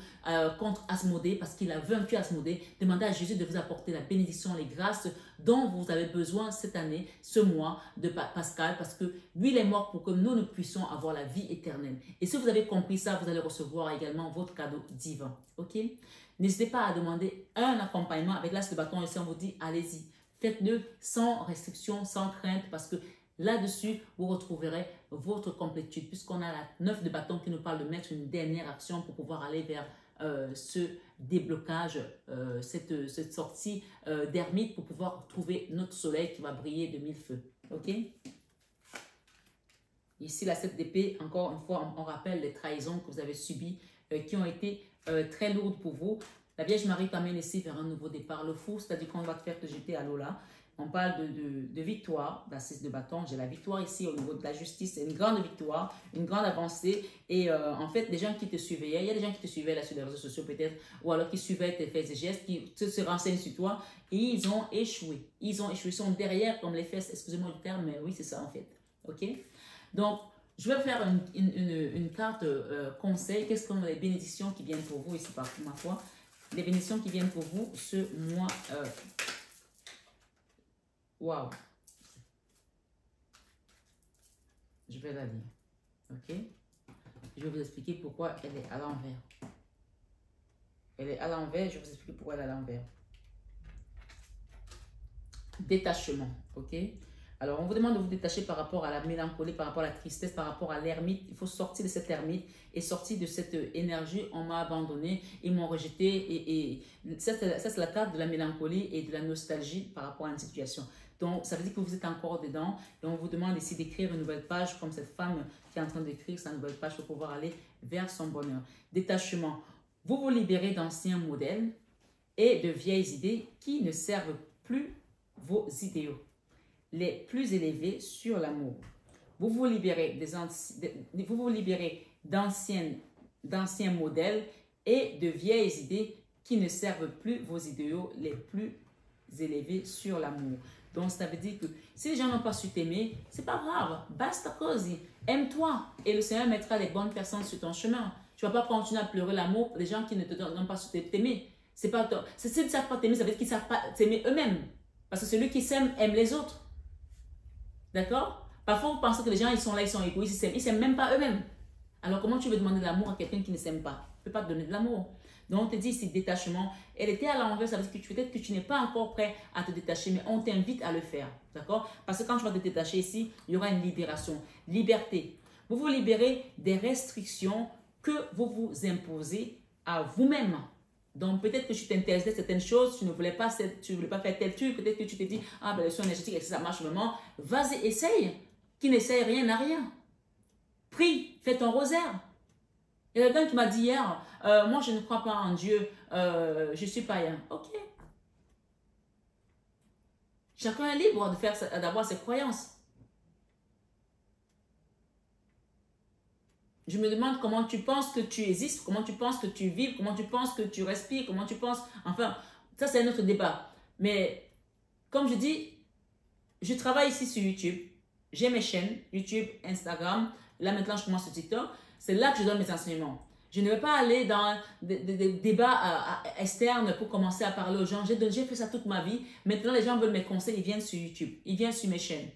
contre Asmodée parce qu'il a vaincu Asmodée. Demandez à Jésus de vous apporter la bénédiction, les grâces dont vous avez besoin cette année, ce mois de Pascal, parce que lui, il est mort pour que nous, nous puissions avoir la vie éternelle. Et si vous avez compris ça, vous allez recevoir également votre cadeau divin. Ok? N'hésitez pas à demander un accompagnement avec l'as de bâton. Ici, on vous dit, allez-y. Faites-le sans restriction, sans crainte, parce que là-dessus, vous retrouverez votre complétude, puisqu'on a la 9 de bâton qui nous parle de mettre une dernière action pour pouvoir aller vers ce déblocage, cette sortie d'ermite pour pouvoir trouver notre soleil qui va briller de 1000 feux. Ok? Ici, la 7 d'épée, encore une fois, on rappelle les trahisons que vous avez subies qui ont été très lourdes pour vous. La Vierge Marie t'amène ici vers un nouveau départ. Le fou, c'est-à-dire qu'on va te faire te jeter à l'eau là. On parle de victoire, d'assise de bâton. J'ai la victoire ici au niveau de la justice. C'est une grande victoire, une grande avancée. Et en fait, des gens qui te suivaient, il y a des gens qui te suivaient là sur les réseaux sociaux peut-être, ou alors qui suivaient tes faits et gestes, qui se renseignent sur toi, et ils ont échoué. Ils ont échoué, ils sont derrière comme les fesses, excusez-moi le terme, mais oui, c'est ça en fait. Ok? Donc, je vais faire une carte conseil. Quelles sont les bénédictions qui viennent pour vous ici par ma foi? Les bénédictions qui viennent pour vous ce mois. Waouh! Je vais la lire. Ok? Je vais vous expliquer pourquoi elle est à l'envers. Elle est à l'envers, je vais vous expliquer pourquoi elle est à l'envers. Détachement. Ok? Alors, on vous demande de vous détacher par rapport à la mélancolie, par rapport à la tristesse, par rapport à l'ermite. Il faut sortir de cette ermite et sortir de cette énergie. On m'a abandonné, ils m'ont rejeté. Et ça, c'est la carte de la mélancolie et de la nostalgie par rapport à une situation. Donc, ça veut dire que vous êtes encore dedans et on vous demande ici d'écrire une nouvelle page comme cette femme qui est en train d'écrire sa nouvelle page pour pouvoir aller vers son bonheur. Détachement. Vous vous libérez d'anciens modèles et de vieilles idées qui ne servent plus vos idéaux les plus élevés sur l'amour. Vous vous libérez d'anciens modèles et de vieilles idées qui ne servent plus vos idéaux les plus élevés sur l'amour. Donc, ça veut dire que si les gens n'ont pas su t'aimer, c'est pas grave. Basta così. Aime-toi et le Seigneur mettra les bonnes personnes sur ton chemin. Tu ne vas pas continuer à pleurer l'amour pour les gens qui ne n'ont pas su t'aimer. S'ils ne savent pas t'aimer, ça veut dire qu'ils ne savent pas t'aimer eux-mêmes. Parce que celui qui s'aime aime les autres. D'accord? Parfois, vous pensez que les gens, ils sont là, ils sont égoïstes, ils ne s'aiment même pas eux-mêmes. Alors, comment tu veux demander de l'amour à quelqu'un qui ne s'aime pas? Il ne peut pas te donner de l'amour. Donc, on te dit ici, détachement. Elle était à l'envers, ça veut dire que peut-être que tu n'es pas encore prêt à te détacher, mais on t'invite à le faire. D'accord? Parce que quand tu vas te détacher ici, il y aura une libération. Liberté. Vous vous libérez des restrictions que vous vous imposez à vous-même. Donc, peut-être que tu t'intéressais à certaines choses, tu ne voulais pas faire tel truc, peut-être que tu te dis, ah ben le son énergétique, ça marche vraiment. Vas-y, essaye. Qui n'essaye rien n'a rien. Prie, fais ton rosaire. Il y a quelqu'un qui m'a dit hier, moi je ne crois pas en Dieu, je suis païen. Ok. Chacun est libre d'avoir ses croyances. Je me demande comment tu penses que tu existes, comment tu penses que tu vis, comment tu penses que tu respires, comment tu penses... Enfin, ça c'est un autre débat. Mais comme je dis, je travaille ici sur YouTube. J'ai mes chaînes, YouTube, Instagram. Là maintenant, je commence sur TikTok. C'est là que je donne mes enseignements. Je ne vais pas aller dans des débats externes pour commencer à parler aux gens. J'ai fait ça toute ma vie. Maintenant, les gens veulent mes conseils, ils viennent sur YouTube. Ils viennent sur mes chaînes.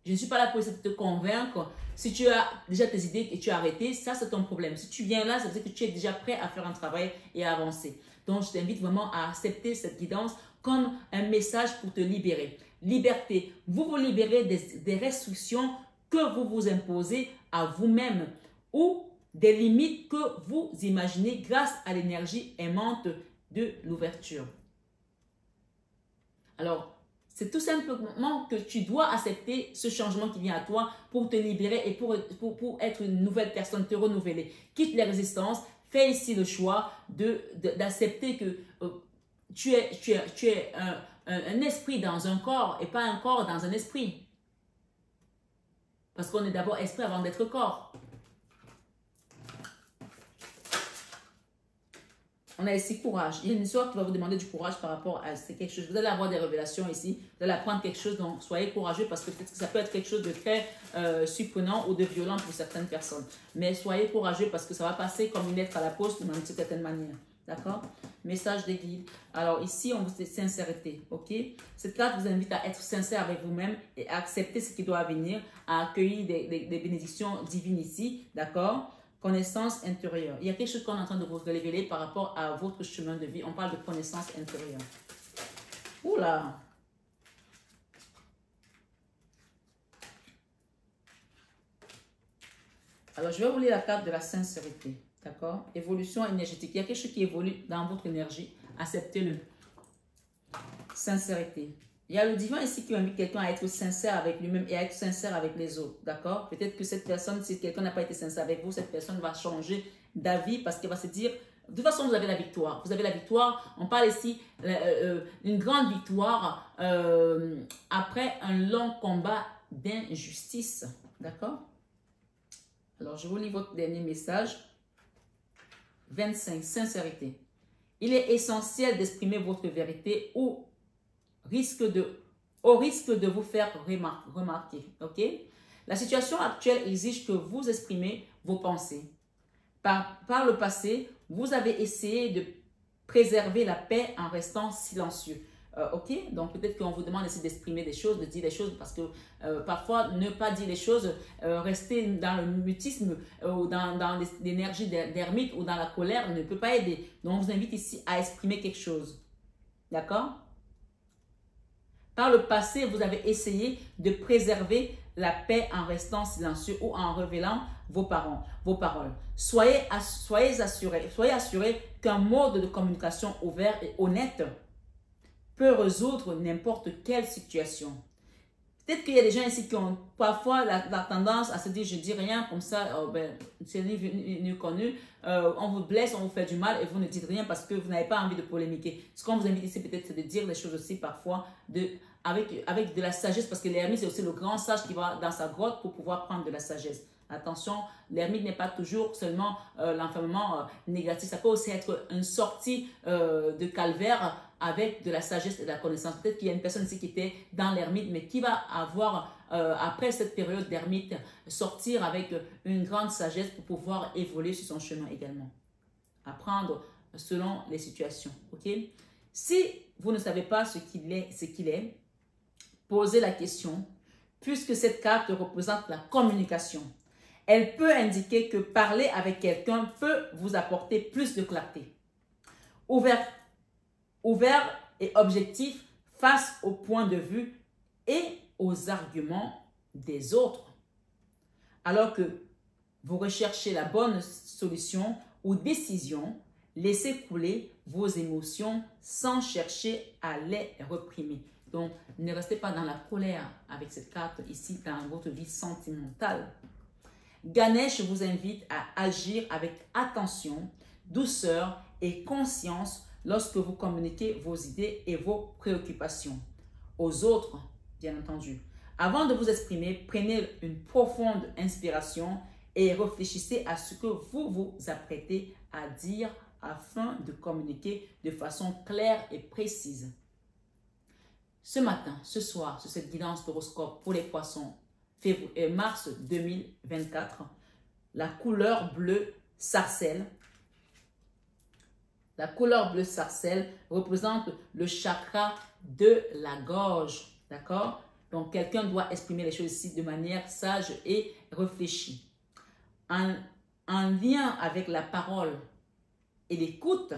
Je ne suis pas là pour essayer de te convaincre. Si tu as déjà tes idées et tu as arrêté, ça c'est ton problème. Si tu viens là, ça veut dire que tu es déjà prêt à faire un travail et à avancer. Donc, je t'invite vraiment à accepter cette guidance comme un message pour te libérer. Liberté. Vous vous libérez des restrictions que vous vous imposez à vous-même ou des limites que vous imaginez grâce à l'énergie aimante de l'ouverture. Alors, c'est tout simplement que tu dois accepter ce changement qui vient à toi pour te libérer et pour être une nouvelle personne, te renouveler. Quitte les résistances, fais ici le choix d'accepter que tu es un esprit dans un corps et pas un corps dans un esprit. Parce qu'on est d'abord esprit avant d'être corps. On a ici courage. Il y a une histoire qui va vous demander du courage par rapport à quelque chose. Vous allez avoir des révélations ici. Vous allez apprendre quelque chose. Donc, soyez courageux parce que peut-être que ça peut être quelque chose de très surprenant ou de violent pour certaines personnes. Mais soyez courageux parce que ça va passer comme une lettre à la poste d'une certaine manière. D'accord? Message des guides. Alors, ici, on vous dit sincérité. OK? Cette carte vous invite à être sincère avec vous-même et à accepter ce qui doit venir, à accueillir des bénédictions divines ici. D'accord? Connaissance intérieure. Il y a quelque chose qu'on est en train de vous révéler par rapport à votre chemin de vie. On parle de connaissance intérieure. Oula! Alors, je vais vous lire la carte de la sincérité. D'accord? Évolution énergétique. Il y a quelque chose qui évolue dans votre énergie. Acceptez-le. Sincérité. Il y a le divin ici qui invite quelqu'un à être sincère avec lui-même et à être sincère avec les autres. D'accord? Peut-être que cette personne, si quelqu'un n'a pas été sincère avec vous, cette personne va changer d'avis parce qu'il va se dire, de toute façon, vous avez la victoire. Vous avez la victoire. On parle ici d'une grande victoire après un long combat d'injustice. D'accord? Alors, je vous lis votre dernier message. 25. Sincérité. Il est essentiel d'exprimer votre vérité au risque de vous faire remarquer. Ok? La situation actuelle exige que vous exprimez vos pensées. Par le passé, vous avez essayé de préserver la paix en restant silencieux. Ok? Donc, peut-être qu'on vous demande d'exprimer des choses, de dire des choses, parce que parfois, ne pas dire les choses, rester dans le mutisme ou dans l'énergie d'ermite ou dans la colère ne peut pas aider. Donc, on vous invite ici à exprimer quelque chose. D'accord? Par le passé, vous avez essayé de préserver la paix en restant silencieux ou en révélant vos paroles. Soyez assurés qu'un mode de communication ouvert et honnête peut résoudre n'importe quelle situation. Peut-être qu'il y a des gens ici qui ont parfois la tendance à se dire, je ne dis rien, comme ça, c'est ni connu, on vous blesse, on vous fait du mal et vous ne dites rien parce que vous n'avez pas envie de polémiquer. Ce qu'on vous invite ici peut-être, c'est de dire les choses aussi parfois avec de la sagesse, parce que l'ermite, c'est aussi le grand sage qui va dans sa grotte pour pouvoir prendre de la sagesse. Attention, l'ermite n'est pas toujours seulement l'enfermement négatif, ça peut aussi être une sortie de calvaire avec de la sagesse et de la connaissance. Peut-être qu'il y a une personne ici qui était dans l'ermite, mais qui va avoir, après cette période d'ermite, sortir avec une grande sagesse pour pouvoir évoluer sur son chemin également. Apprendre selon les situations. Ok? Si vous ne savez pas ce qu'il est, posez la question, puisque cette carte représente la communication. Elle peut indiquer que parler avec quelqu'un peut vous apporter plus de clarté. Ouvert et objectif face au point de vue et aux arguments des autres. Alors que vous recherchez la bonne solution ou décision, laissez couler vos émotions sans chercher à les réprimer. Donc, ne restez pas dans la colère avec cette carte ici dans votre vie sentimentale. Ganesh vous invite à agir avec attention, douceur et conscience lorsque vous communiquez vos idées et vos préoccupations aux autres, bien entendu. Avant de vous exprimer, prenez une profonde inspiration et réfléchissez à ce que vous vous apprêtez à dire afin de communiquer de façon claire et précise. Ce matin, ce soir, sur cette guidance d'horoscope pour les poissons, mars 2024, la couleur bleue sarcelle. La couleur bleue sarcelle représente le chakra de la gorge. D'accord? Donc, quelqu'un doit exprimer les choses ici de manière sage et réfléchie. En lien avec la parole et l'écoute,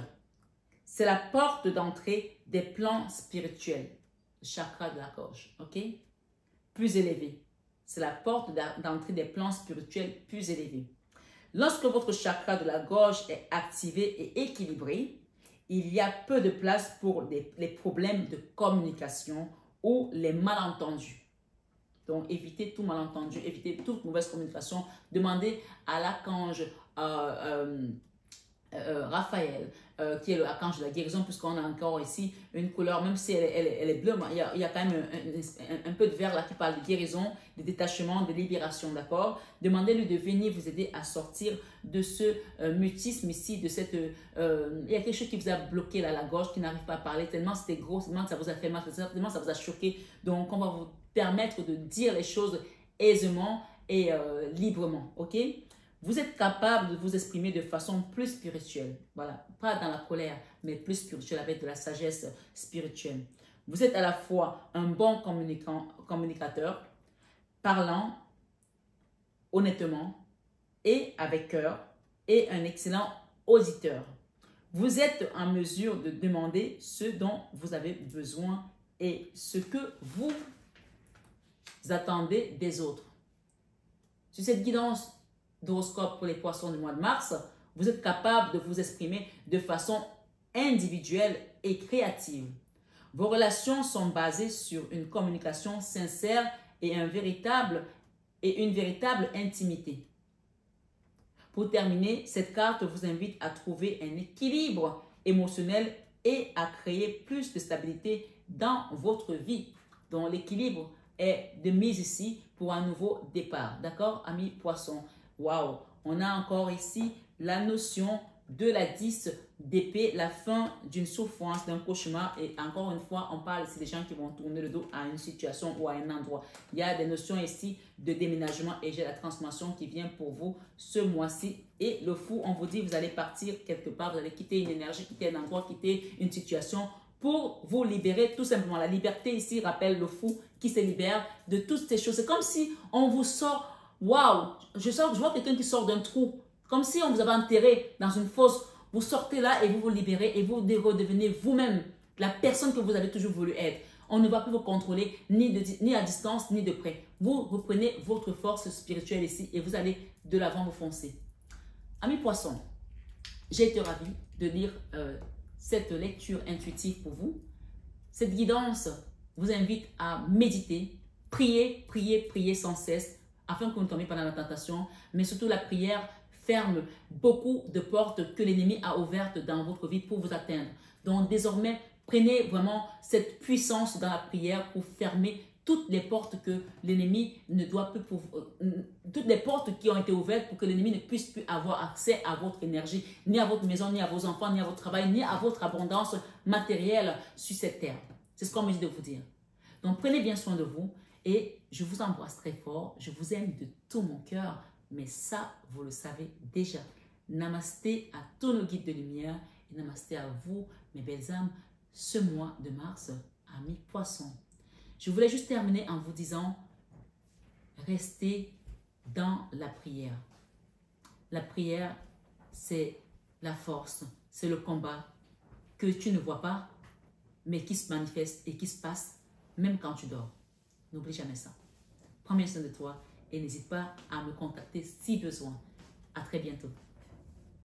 c'est la porte d'entrée des plans spirituels. Le chakra de la gorge, ok? Plus élevé. C'est la porte d'entrée des plans spirituels plus élevés. Lorsque votre chakra de la gorge est activé et équilibré, il y a peu de place pour les problèmes de communication ou les malentendus. Donc, évitez tout malentendu, évitez toute mauvaise communication. Demandez à l'archange Raphaël, qui est l'archange de la guérison, puisqu'on a encore ici une couleur, même si elle est bleue, il y a quand même un peu de vert là qui parle de guérison, de détachement, de libération, d'accord? Demandez-lui de venir vous aider à sortir de ce mutisme ici, de cette... il y a quelque chose qui vous a bloqué là, la gorge, qui n'arrive pas à parler, tellement c'était gros, tellement ça vous a fait mal, tellement ça vous a choqué. Donc, on va vous permettre de dire les choses aisément et librement, ok? Vous êtes capable de vous exprimer de façon plus spirituelle. Voilà, pas dans la colère, mais plus spirituelle, avec de la sagesse spirituelle. Vous êtes à la fois un bon communicateur, parlant honnêtement et avec cœur, et un excellent auditeur. Vous êtes en mesure de demander ce dont vous avez besoin et ce que vous attendez des autres. Sur cette guidance d'horoscope pour les poissons du mois de mars, vous êtes capable de vous exprimer de façon individuelle et créative. Vos relations sont basées sur une communication sincère et une véritable intimité. Pour terminer, cette carte vous invite à trouver un équilibre émotionnel et à créer plus de stabilité dans votre vie. Donc, l'équilibre est de mise ici pour un nouveau départ. D'accord, amis poissons? Waouh! On a encore ici la notion de la 10 d'épée, la fin d'une souffrance, d'un cauchemar. Et encore une fois, on parle ici des gens qui vont tourner le dos à une situation ou à un endroit. Il y a des notions ici de déménagement et j'ai la transformation qui vient pour vous ce mois-ci. Et le fou, on vous dit, vous allez partir quelque part, vous allez quitter une énergie, quitter un endroit, quitter une situation pour vous libérer tout simplement. La liberté ici rappelle le fou qui se libère de toutes ces choses. C'est comme si on vous sort, waouh, je vois quelqu'un qui sort d'un trou. Comme si on vous avait enterré dans une fosse, vous sortez là et vous vous libérez et vous redevenez vous-même la personne que vous avez toujours voulu être. On ne va plus vous contrôler ni à distance ni de près. Vous reprenez votre force spirituelle ici et vous allez de l'avant vous foncer. Amis poissons, j'ai été ravie de lire cette lecture intuitive pour vous. Cette guidance vous invite à méditer, prier, prier, prier sans cesse afin que vous ne tombiez pas dans la tentation, mais surtout la prière ferme beaucoup de portes que l'ennemi a ouvertes dans votre vie pour vous atteindre. Donc désormais, prenez vraiment cette puissance dans la prière pour fermer toutes les portes que l'ennemi ne doit plus toutes les portes qui ont été ouvertes pour que l'ennemi ne puisse plus avoir accès à votre énergie, ni à votre maison, ni à vos enfants, ni à votre travail, ni à votre abondance matérielle sur cette terre. C'est ce qu'on me dit de vous dire. Donc prenez bien soin de vous et je vous embrasse très fort. Je vous aime de tout mon cœur. Mais ça, vous le savez déjà. Namasté à tous nos guides de lumière et namasté à vous, mes belles âmes, ce mois de mars, amis poissons. Je voulais juste terminer en vous disant, restez dans la prière. La prière, c'est la force, c'est le combat que tu ne vois pas, mais qui se manifeste et qui se passe même quand tu dors. N'oublie jamais ça. Prends bien soin de toi. Et n'hésite pas à me contacter si besoin. À très bientôt.